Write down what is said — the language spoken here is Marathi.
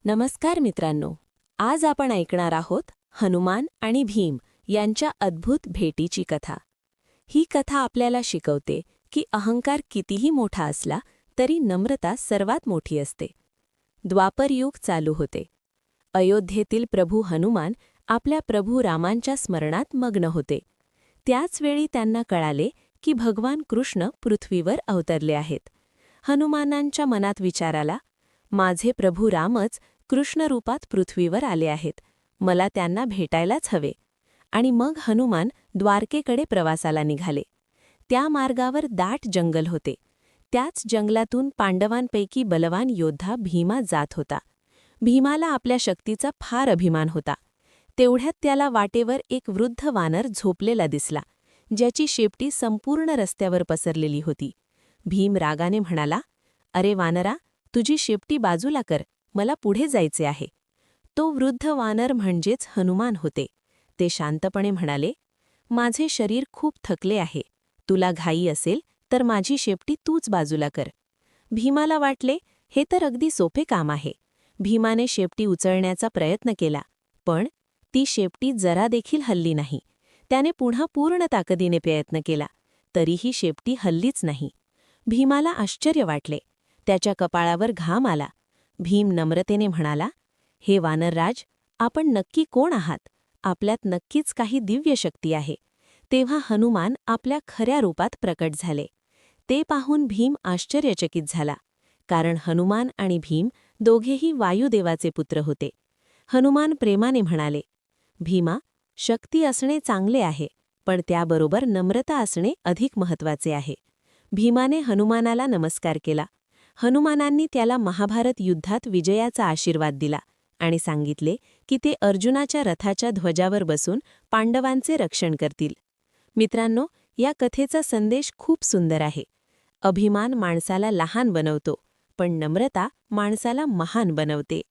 नमस्कार मित्रांनो. आज आपण ऐकणार आहोत हनुमान आणि भीम यांच्या अद्भुत भेटीची कथा. ही कथा आपल्याला शिकवते की अहंकार कितीही मोठा असला तरी नम्रता सर्वात मोठी असते. द्वापर युग चालू होते. अयोध्येतील प्रभू हनुमान आपल्या प्रभू रामांच्या स्मरणात मग्न होते. त्याच वेळी त्यांना कळाले की भगवान कृष्ण पृथ्वीवर अवतरले आहेत. हनुमानांच्या मनात विचार आला, माझे प्रभू रामच कृष्णरूपात पृथ्वीवर आले आहेत, मला त्यांना भेटायलाच हवे. आणि मग हनुमान द्वारकेकडे प्रवासाला निघाले. त्या मार्गावर दाट जंगल होते. त्याच जंगलातून पांडवांपैकी बलवान योद्धा भीमा जात होता. भीमाला आपल्या शक्तीचा फार अभिमान होता. तेवढ्यात त्याला वाटेवर एक वृद्ध वानर झोपलेला दिसला, ज्याची शेपटी संपूर्ण रस्त्यावर पसरलेली होती. भीम रागाने म्हणाला, अरे वानरा, तुझी शेपटी बाजूला कर, मला पुढे जायचे आहे. तो वृद्ध वानर म्हणजेच हनुमान होते. ते शांतपणे म्हणाले, माझे शरीर खूप थकले आहे, तुला घाई असेल तर माझी शेपटी तूच बाजूला कर. भीमाला वाटले, हे तर अगदी सोपे काम आहे. भीमाने शेपटी उचलण्याचा प्रयत्न केला, पण ती शेपटी जरा देखील हलली नाही. त्याने पुन्हा पूर्ण ताकदीने प्रयत्न केला, तरीही शेपटी हललीच नाही. भीमाला आश्चर्य वाटले. त्याच्या कपाळावर घाम आला. भीम नम्रतेने म्हणाला, हे वानरराज, आपण नक्की कोण आहात? आपल्यात नक्कीच काही दिव्य शक्ती आहे. तेव्हा हनुमान आपल्या खऱ्या रूपात प्रकट झाले. ते पाहून भीम आश्चर्यचकित झाला, कारण हनुमान आणि भीम दोघेही वायुदेवाचे पुत्र होते. हनुमान प्रेमाने म्हणाले, भीमा, शक्ती असणे चांगले आहे, पण त्याबरोबर नम्रता असणे अधिक महत्त्वाचे आहे. भीमाने हनुमानाला नमस्कार केला. हनुमानांनी त्याला महाभारत युद्धात विजयाचा आशीर्वाद दिला आणि सांगितले की ते अर्जुनाच्या रथाच्या ध्वजावर बसून पांडवांचे रक्षण करतील. मित्रांनो, या कथेचा संदेश खूप सुंदर आहे. अभिमान माणसाला लहान बनवतो, पण नम्रता माणसाला महान बनवते.